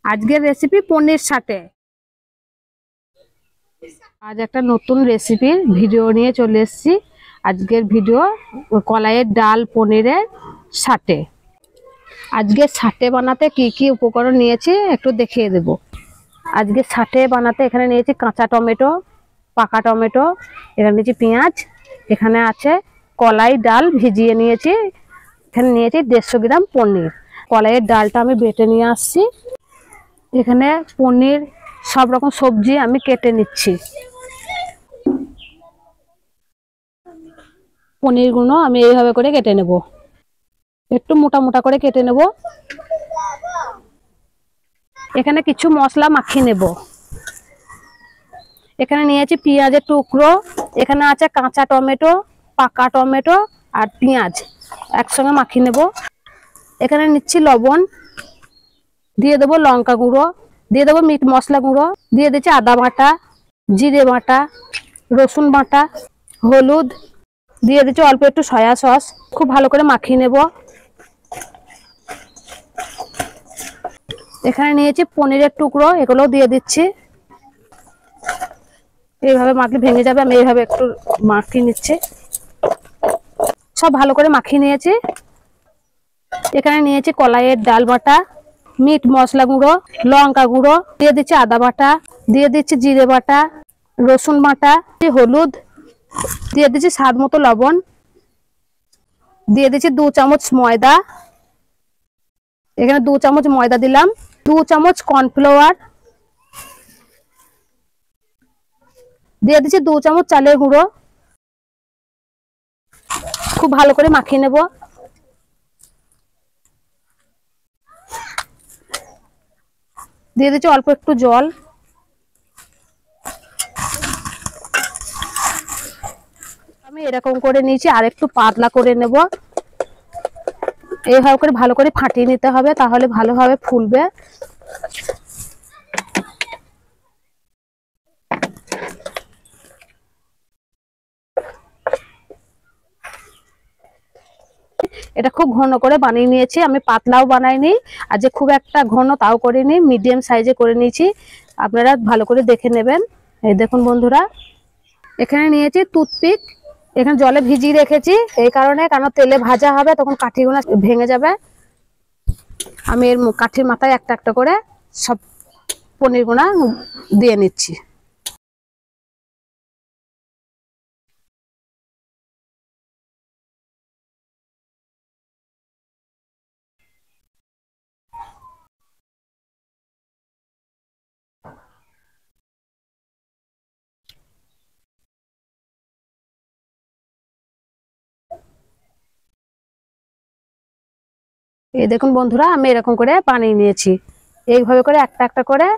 আজকের রেসিপি পনির সাটে। আজ একটা নতুন রেসিপির ভিডিও নিয়ে চলে এসেছি। আজকের ভিডিও কলাইয়ের ডাল পনিরের সাটে। আজকে সাটে বানাতে কি কি উপকরণ নিয়েছি একটু দেখিয়ে দেব। আজকে সাটে বানাতে এখানে নিয়েছি কাঁচা টমেটো, পাকা টমেটো, এখানে নিয়েছি পেঁয়াজ, এখানে আছে কলাই ডাল ভিজিয়ে নিয়েছি, এখানে নিয়েছি 150 গ্রাম পনির। কলাইয়ের ডালটা আমি বেটে নিয়ে আসছি। এখানে পনির সব রকম সবজি আমি কেটে নিচ্ছি। পনিরগুলো আমি এইভাবে করে কেটে নেব, একটু মোটা মোটা করে কেটে নেব। এখানে কিছু মশলা মাখিয়ে নেব। এখানে নিয়েছি পেঁয়াজের টুকরো, এখানে আছে কাঁচা টমেটো, পাকা টমেটো আর পেঁয়াজ একসঙ্গে মাখিয়ে নেব। এখানে নিচ্ছি লবণ, দিয়ে দেবো লঙ্কা গুঁড়ো, দিয়ে দেবো মিট মশলা গুঁড়ো, দিয়ে দিচ্ছি আদা বাটা, জিরে বাটা, রসুন বাটা, হলুদ, দিয়ে দিচ্ছি অল্প একটু সয়া সস। খুব ভালো করে মাখিয়ে নেব। এখানে নিয়েছি পনিরের টুকরো, এগুলোও দিয়ে দিচ্ছি। এইভাবে মাখলে ভেঙে যাবে, আমি এইভাবে একটু মাখিয়ে নিচ্ছি। সব ভালো করে মাখিয়ে নিয়েছি। এখানে নিয়েছি কলাইয়ের ডাল বাটা, মিট মশলা গুঁড়ো, লঙ্কা গুঁড়ো, দিয়ে দিচ্ছি আদা বাটা, দিয়ে দিচ্ছি জিরে বাটা, রসুন বাটা, হলুদ, দিয়ে দিচ্ছি স্বাদ মতো লবণ, দিয়ে দিচ্ছি 2 চামচ ময়দা। এখানে 2 চামচ ময়দা দিলাম, 2 চামচ কর্নফ্লাওয়ার, দিয়ে দিচ্ছি 2 চামচ চালের গুঁড়ো। খুব ভালো করে মাখিয়ে নেব। দিয়ে দিচ্ছি অল্প একটু জল। আমি এরকম করে নিয়েছি, আর একটু পাতলা করে নেব। এইভাবে করে ভালো করে ফাটিয়ে নিতে হবে, তাহলে ভালোভাবে ফুলবে। এটা খুব ঘন করে বানিয়ে নিয়েছি আমি, পাতলাও বানাইনি আর যে খুব একটা ঘন তাও করিনি, মিডিয়াম সাইজে করে নিয়েছি। আপনারা ভালো করে দেখে নেবেন। এই দেখুন বন্ধুরা, এখানে নিয়েছি টুথপিক, এখানে জলে ভিজিয়ে রেখেছি এই কারণে, কারণ তেলে ভাজা হবে তখন কাঠিগুলো ভেঙে যাবে। আমি এর কাঠির মাথায় একটা একটা করে সব পনিরগুলো দিয়ে নিচ্ছি। এই দেখুন বন্ধুরা, আমি এরকম করে বানিয়ে নিয়েছি। এইভাবে করে একটা একটা করে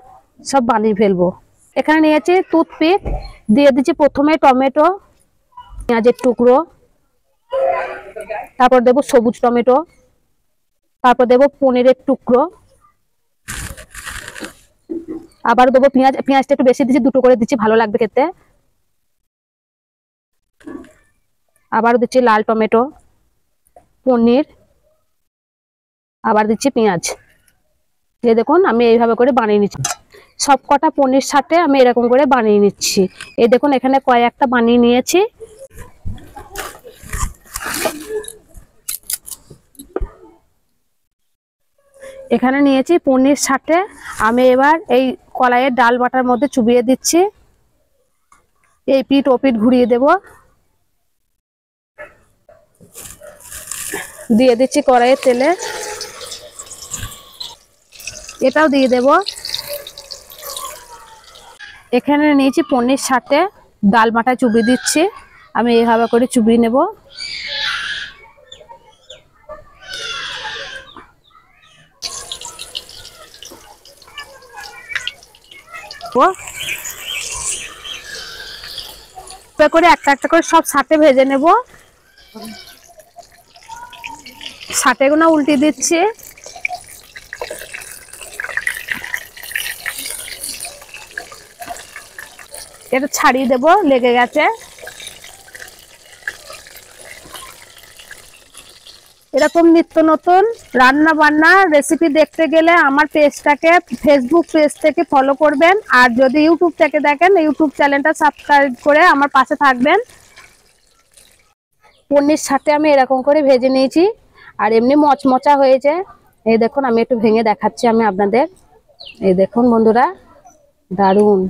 সব বানিয়ে ফেলবো। এখানে নিয়েছি টুথপিক, দিয়ে দিচ্ছি প্রথমে টমেটো, পেঁয়াজের টুকরো, তারপর দেবো সবুজ টমেটো, তারপর দেবো পনিরের টুকরো, আবার দেবো পেঁয়াজ। পেঁয়াজটা একটু বেশি দিচ্ছি, 2টো করে দিচ্ছি, ভালো লাগবে খেতে। আবার দিচ্ছি লাল টমেটো, পনির, আবার দিচ্ছি পেঁয়াজ। এই দেখুন আমি এইভাবে করে বানিয়ে নিচ্ছি। সব কটা পনির সাথে আমি এরকম করে বানিয়ে নিচ্ছি। এই দেখুন এখানে কয়েকটা বানিয়ে নিয়েছি। এখানে নিয়েছি পনির সাথে, আমি এবার এই কলাইয়ের ডাল বাটার মধ্যে চুবিয়ে দিচ্ছি। এই পিঠ ও পিঠ ঘুরিয়ে দেব, দিয়ে দিচ্ছি কড়াইয়ের তেলে, এটাও দিয়ে দেব। এখানে নিয়েছি পনির সাথে, ডাল বাটায় চুবিয়ে দিচ্ছি। আমি এইভাবে করে চুবিয়ে নেব। করে একটা একটা করে সব সাথে ভেজে নেব। সাথেগুলো উল্টে দিচ্ছি। এটা ছাড়িয়ে দেব, লেগে গেছে। এরকম নিত্য নতুন রান্না বান্না রেসিপি দেখতে গেলে আমার পেজটাকে ফেসবুক পেজ থেকে ফলো করবেন, আর যদি ইউটিউব থেকে দেখেন ইউটিউব চ্যানেলটা সাবস্ক্রাইব করে আমার পাশে থাকবেন। পনির সাথে আমি এরকম করে ভেজে নিয়েছি, আর এমনি মচমচা হয়েছে। এই দেখুন, আমি একটু ভেঙে দেখাচ্ছি আমি আপনাদের। এই দেখুন বন্ধুরা, দারুণ।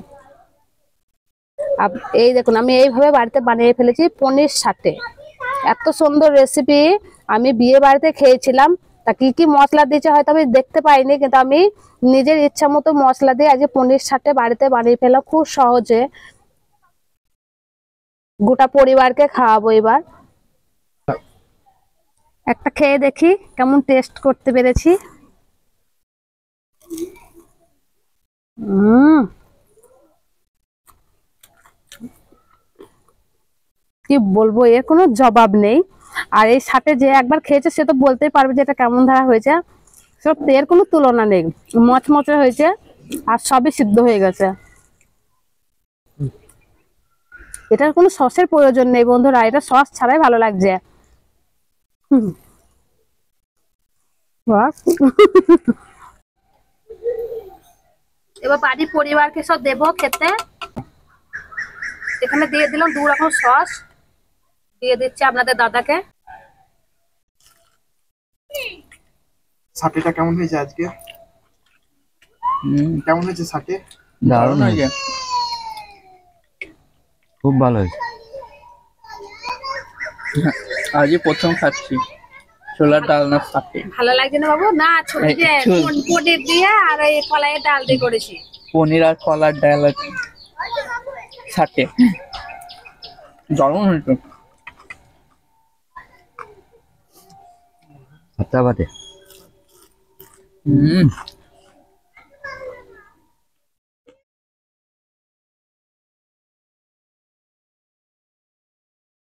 এই দেখুন, আমি এইভাবে বাড়িতে বানিয়ে ফেলেছি পনির সাথে। এত সুন্দর রেসিপি আমি বিয়ে বাড়িতে খেয়েছিলাম। তা কি কি মশলা দিয়েছে হয়তো আমি দেখতে পাইনি, কিন্তু আমি নিজের ইচ্ছা মতো মশলা দিয়ে আজকে পনির সাথে বাড়িতে বানিয়ে ফেললাম খুব সহজে। গোটা পরিবারকে খাওয়াবো এবার। একটা খেয়ে দেখি কেমন টেস্ট করতে পেরেছি। কি বলবো, এর কোনো জবাব নেই। আর এই সাথে যে একবার খেয়েছে সে তো বলতেই পারবে যে এটা কেমন ধারা হয়েছে। সব এর কোনো তুলনা নেই, মচমচে হয়েছে আর সবই সিদ্ধ হয়ে গেছে। এটার কোনো সসের প্রয়োজন নেই বন্ধুরা, এটা সস ছাড়াই ভালো লাগছে। এবার বাড়ির পরিবারকে সব দেবো খেতে। এখানে দিয়ে দিলাম 2 রকম সস, দিয়ে দিচ্ছি আপনাদের দাদাকে। সাটেটা কেমন হয়েছে আজকে? কেমন হয়েছে সাটে? দারুণ হয়েছে, খুব ভালো হয়েছে। আজই প্রথম খাচ্ছি ছোলার ডালনার সাথে। ভালো লাগছে না বাবু? না, ছোট যে পনির দিয়ে আর এই কলাইয়ের ডাল দিয়ে করেছি। পনির আর কলার ডাল সাথে দারুণ হয়েছে। আচ্ছা বাদে হুম